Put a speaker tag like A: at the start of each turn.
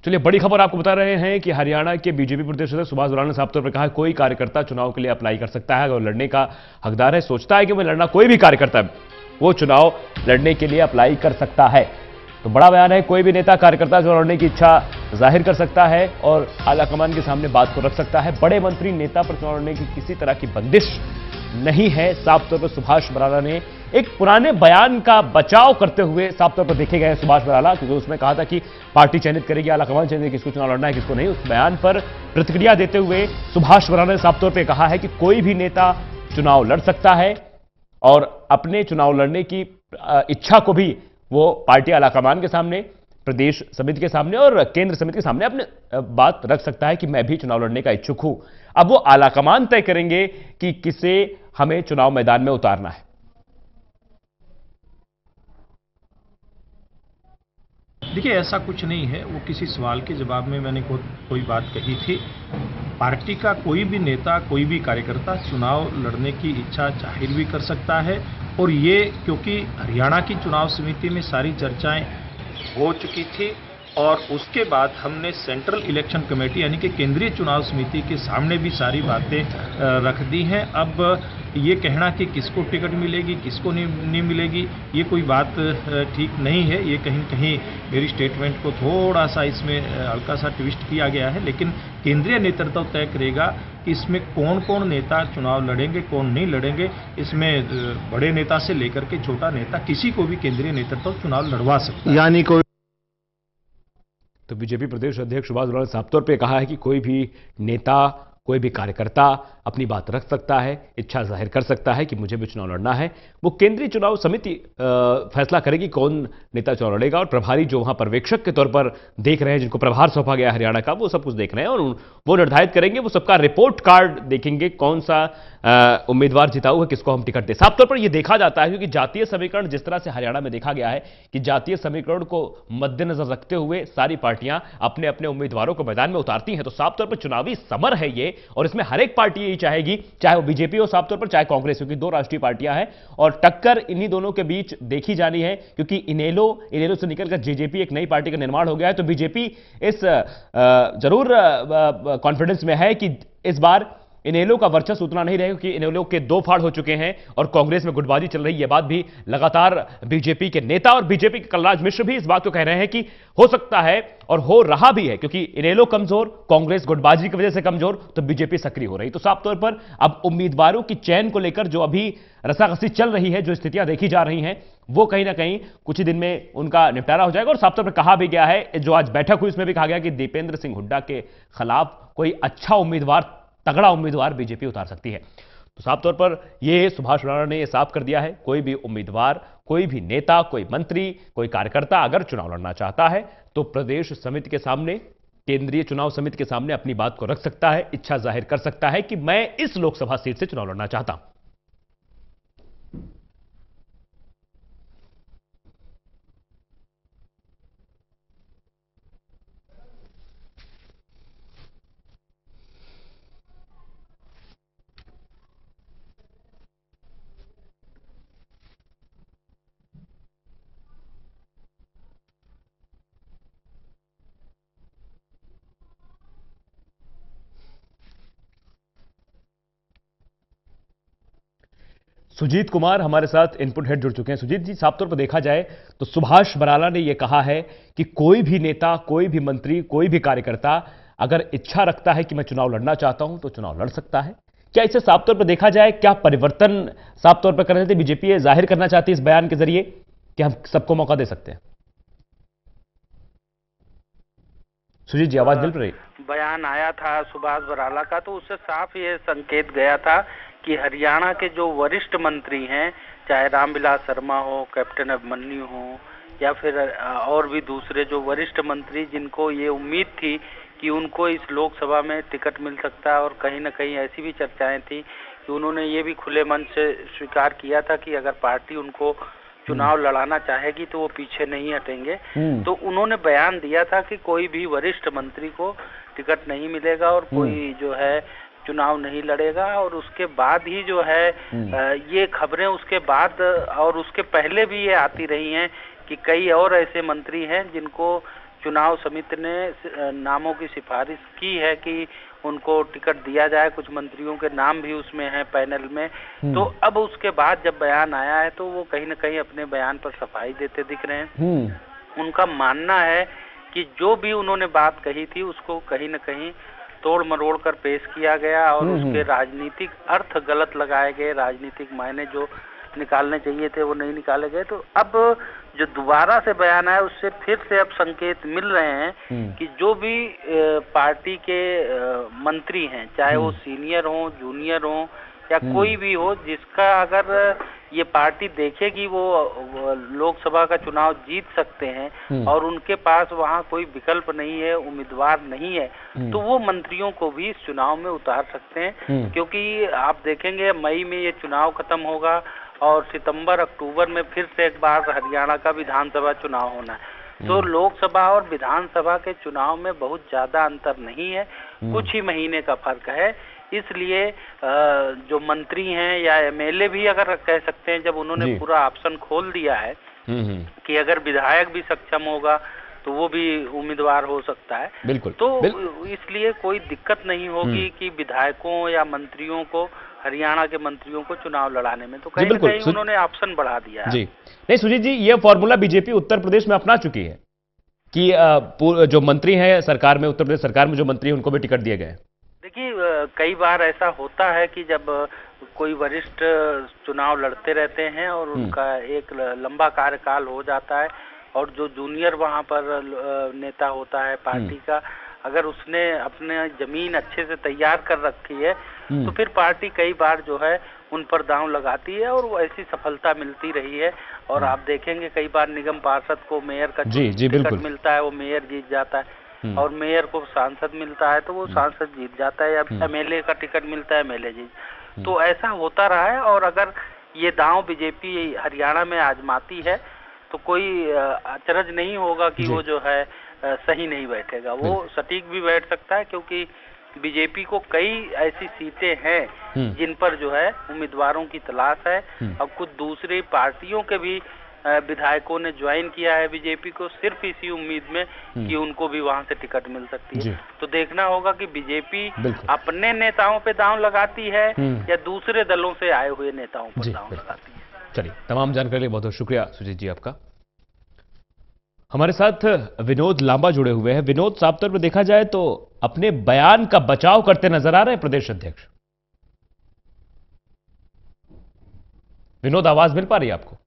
A: चलिए, बड़ी खबर आपको बता रहे हैं कि हरियाणा के बीजेपी प्रदेश अध्यक्ष सुभाष बराला ने साफ तौर पर कहा है कोई कार्यकर्ता चुनाव के लिए अप्लाई कर सकता है, अगर लड़ने का हकदार है, सोचता है कि मैं लड़ना, कोई भी कार्यकर्ता वो चुनाव लड़ने के लिए अप्लाई कर सकता है। तो बड़ा बयान है, कोई भी नेता कार्यकर्ता चुनाव लड़ने की इच्छा जाहिर कर सकता है और आलाकमान के सामने बात को रख सकता है। बड़े मंत्री नेता पर चुनाव लड़ने की किसी तरह की बंदिश नहीं है। साफ तौर पर सुभाष बराला ने एक पुराने बयान का बचाव करते हुए साफ तौर पर देखे गए हैं सुभाष बराला, क्योंकि उसमें कहा था कि पार्टी चयनित करेगी, आलाकमान चयनित किसको चुनाव लड़ना है किसको नहीं। उस बयान पर प्रतिक्रिया देते हुए सुभाष बराला ने साफ तौर पर कहा है कि कोई भी नेता चुनाव लड़ सकता है और अपने चुनाव लड़ने की इच्छा को भी वो पार्टी आलाकमान के सामने, प्रदेश समिति के सामने और केंद्र समिति के सामने अपने बात रख सकता है कि मैं भी चुनाव लड़ने का इच्छुक हूं। अब वो आलाकमान तय करेंगे कि किसे हमें चुनाव मैदान में उतारना है।
B: देखिए, ऐसा कुछ नहीं है। वो किसी सवाल के जवाब में मैंने कोई बात कही थी। पार्टी का कोई भी नेता, कोई भी कार्यकर्ता चुनाव लड़ने की इच्छा जाहिर भी कर सकता है और ये क्योंकि हरियाणा की चुनाव समिति में सारी चर्चाएं हो चुकी थी और उसके बाद हमने सेंट्रल इलेक्शन कमेटी यानी कि केंद्रीय चुनाव समिति के सामने भी सारी बातें रख दी हैं। अब ये कहना कि किसको टिकट मिलेगी किसको नहीं मिलेगी, ये कोई बात ठीक नहीं है। ये कहीं कहीं मेरी स्टेटमेंट को थोड़ा सा इसमें हल्का सा ट्विस्ट किया गया है, लेकिन केंद्रीय नेतृत्व तय करेगा कि इसमें कौन कौन नेता चुनाव लड़ेंगे कौन नहीं लड़ेंगे। इसमें बड़े नेता से लेकर के छोटा नेता किसी को भी केंद्रीय नेतृत्व चुनाव लड़वा सकता है।
A: यानी कोई तो बीजेपी प्रदेश अध्यक्ष सुभाष बराला ने साफ तौर पर कहा है कि कोई भी नेता, कोई भी कार्यकर्ता अपनी बात रख सकता है, इच्छा जाहिर कर सकता है कि मुझे भी चुनाव लड़ना है। वो केंद्रीय चुनाव समिति फैसला करेगी कौन नेता चुनाव लड़ेगा और प्रभारी जो वहां पर्यवेक्षक के तौर पर देख रहे हैं, जिनको प्रभार सौंपा गया हरियाणा का, वो सब कुछ देख रहे हैं और वो निर्धारित करेंगे, वो सबका रिपोर्ट कार्ड देखेंगे, कौन सा उम्मीदवार जिता हुआ है, किसको हम टिकट दें। साफ तौर पर यह देखा जाता है क्योंकि जातीय समीकरण जिस तरह से हरियाणा में देखा गया है कि जातीय समीकरण को मद्देनजर रखते हुए सारी पार्टियां अपने अपने उम्मीदवारों को मैदान में उतारती हैं। तो साफ तौर पर चुनावी समर है ये और इसमें हर एक पार्टी यही चाहेगी, चाहे वो बीजेपी हो साफ तौर पर, चाहे कांग्रेस, क्योंकि दो राष्ट्रीय पार्टियां हैं और टक्कर इन्हीं दोनों के बीच देखी जानी है। क्योंकि इनेलो से निकलकर जेजेपी एक नई पार्टी का निर्माण हो गया है, तो बीजेपी इस जरूर कॉन्फिडेंस में है कि इस बार इनेलो का वर्चस्व उतना नहीं रहेगा, क्योंकि इनेलो के दो फाड़ हो चुके हैं और कांग्रेस में गुटबाजी चल रही है। यह बात भी लगातार बीजेपी के नेता और बीजेपी के कलराज मिश्र भी इस बात को कह रहे हैं कि हो सकता है और हो रहा भी है, क्योंकि इनेलो कमजोर, कांग्रेस गुटबाजी की वजह से कमजोर, तो बीजेपी सक्रिय हो रही। तो साफ तौर पर अब उम्मीदवारों की चयन को लेकर जो अभी रसाकसी चल रही है, जो स्थितियां देखी जा रही हैं, वो कहीं ना कहीं कुछ ही दिन में उनका निपटारा हो जाएगा। और साफ तौर पर कहा भी गया है, जो आज बैठक हुई उसमें भी कहा गया कि दीपेंद्र सिंह हुड्डा के खिलाफ कोई अच्छा उम्मीदवार, तगड़ा उम्मीदवार बीजेपी उतार सकती है। तो साफ तौर पर यह सुभाष बराला ने यह साफ कर दिया है, कोई भी उम्मीदवार, कोई भी नेता, कोई मंत्री, कोई कार्यकर्ता अगर चुनाव लड़ना चाहता है तो प्रदेश समिति के सामने, केंद्रीय चुनाव समिति के सामने अपनी बात को रख सकता है, इच्छा जाहिर कर सकता है कि मैं इस लोकसभा सीट से चुनाव लड़ना चाहता हूं। सुजीत कुमार हमारे साथ इनपुट हेड जुड़ चुके हैं। सुजीत जी, साफ तौर पर देखा जाए तो सुभाष बराला ने यह कहा है कि कोई भी नेता, कोई भी मंत्री, कोई भी कार्यकर्ता अगर इच्छा रखता है कि मैं चुनाव लड़ना चाहता हूं तो चुनाव लड़ सकता है। क्या इसे साफ तौर पर देखा जाए, क्या परिवर्तन साफ तौर पर करना चाहती बीजेपी, ये जाहिर करना चाहती है इस बयान के जरिए कि हम सबको मौका दे सकते हैं? सुजीत जी, आवाज मिल रही?
C: बयान आया था सुभाष बराला का, तो उससे साफ ये संकेत गया था कि हरियाणा के जो वरिष्ठ मंत्री हैं, चाहे रामविलास शर्मा हो, कैप्टन अभिमन्यु हो या फिर और भी दूसरे जो वरिष्ठ मंत्री, जिनको ये उम्मीद थी कि उनको इस लोकसभा में टिकट मिल सकता है, और कहीं न कहीं ऐसी भी चर्चाएं थी कि उन्होंने ये भी खुले मन से स्वीकार किया था कि अगर पार्टी उनको चुनाव लड़ाना चाहेगी तो वो पीछे नहीं हटेंगे। तो उन्होंने बयान दिया था कि कोई भी वरिष्ठ मंत्री को टिकट नहीं मिलेगा और कोई जो है चुनाव नहीं लड़ेगा। और उसके बाद ही जो है ये खबरें उसके बाद और उसके पहले भी ये आती रही हैं कि कई और ऐसे मंत्री हैं जिनको चुनाव समिति ने नामों की सिफारिश की है कि उनको टिकट दिया जाए, कुछ मंत्रियों के नाम भी उसमें हैं पैनल में। तो अब उसके बाद जब बयान आया है तो वो कहीं न कहीं अपने बयान पर सफाई देते दिख रहे हैं। उनका मानना है कि जो भी उन्होंने बात कही थी उसको कहीं न कहीं तोड़ मरोड़ कर पेश किया गया और उसके राजनीतिक अर्थ गलत लगाए गए, राजनीतिक मायने जो निकालने चाहिए थे वो नहीं निकाले गए। तो अब जो दोबारा से बयान आया उससे फिर से अब संकेत मिल रहे हैं कि जो भी पार्टी के मंत्री हैं, चाहे वो सीनियर हो, जूनियर हो या कोई भी हो, जिसका अगर ये पार्टी देखेगी वो लोकसभा का चुनाव जीत सकते हैं और उनके पास वहाँ कोई विकल्प नहीं है, उम्मीदवार नहीं है, तो वो मंत्रियों को भी इस चुनाव में उतार सकते हैं। क्योंकि आप देखेंगे मई में ये चुनाव खत्म होगा और सितंबर अक्टूबर में फिर से एक बार हरियाणा का विधानसभा चुनाव होना है। तो लोकसभा और विधानसभा के चुनाव में बहुत ज्यादा अंतर नहीं है, कुछ ही महीने का फर्क है। इसलिए जो मंत्री हैं या एमएलए भी अगर कह सकते हैं, जब उन्होंने पूरा ऑप्शन खोल दिया है कि अगर विधायक भी सक्षम होगा तो वो भी उम्मीदवार हो सकता है।
A: बिल्कुल।
C: तो इसलिए कोई दिक्कत नहीं होगी कि विधायकों या मंत्रियों को, हरियाणा के मंत्रियों को चुनाव लड़ाने में। तो कहीं न कहीं उन्होंने ऑप्शन बढ़ा दिया है।
A: जी नहीं सुजीत जी, ये फॉर्मूला बीजेपी उत्तर प्रदेश में अपना चुकी है कि जो मंत्री हैं सरकार में, उत्तर प्रदेश सरकार में जो मंत्री हैं उनको भी टिकट दिए गए।
C: देखिए, कई बार ऐसा होता है कि जब कोई वरिष्ठ चुनाव लड़ते रहते हैं और उनका एक लंबा कार्यकाल हो जाता है और जो जूनियर वहाँ पर नेता होता है पार्टी का, अगर उसने अपने जमीन अच्छे से तैयार कर रखी है तो फिर पार्टी कई बार जो है उन पर दांव लगाती है और वो ऐसी सफलता मिलती रही है। और आप देखेंगे कई बार निगम पार्षद को मेयर का टिकट मिलता है, वो मेयर जीत जाता है, और मेयर को सांसद मिलता है तो वो सांसद जीत जाता है, या एमएलए का टिकट मिलता है, एमएलए जीत। तो ऐसा होता रहा है। और अगर ये दांव बीजेपी हरियाणा में आजमाती है तो कोई अचरज नहीं होगा कि वो जो है सही नहीं बैठेगा, वो सटीक भी बैठ सकता है, क्योंकि बीजेपी को कई ऐसी सीटें हैं जिन पर जो है उम्मीदवारों की तलाश है। अब कुछ दूसरी पार्टियों के भी विधायकों ने ज्वाइन किया है बीजेपी को, सिर्फ इसी उम्मीद में कि उनको भी वहां से टिकट मिल सकती है। तो देखना होगा कि बीजेपी अपने नेताओं पे दांव लगाती है या दूसरे दलों से आए हुए नेताओं पर दांव लगाती है।
A: चलिए, तमाम जानकारी के लिए बहुत बहुत शुक्रिया सुजीत जी आपका। हमारे साथ विनोद लांबा जुड़े हुए हैं। विनोद, साफ तौर पर देखा जाए तो अपने बयान का बचाव करते नजर आ रहे हैं प्रदेश अध्यक्ष। विनोद, आवाज मिल पा रही है आपको?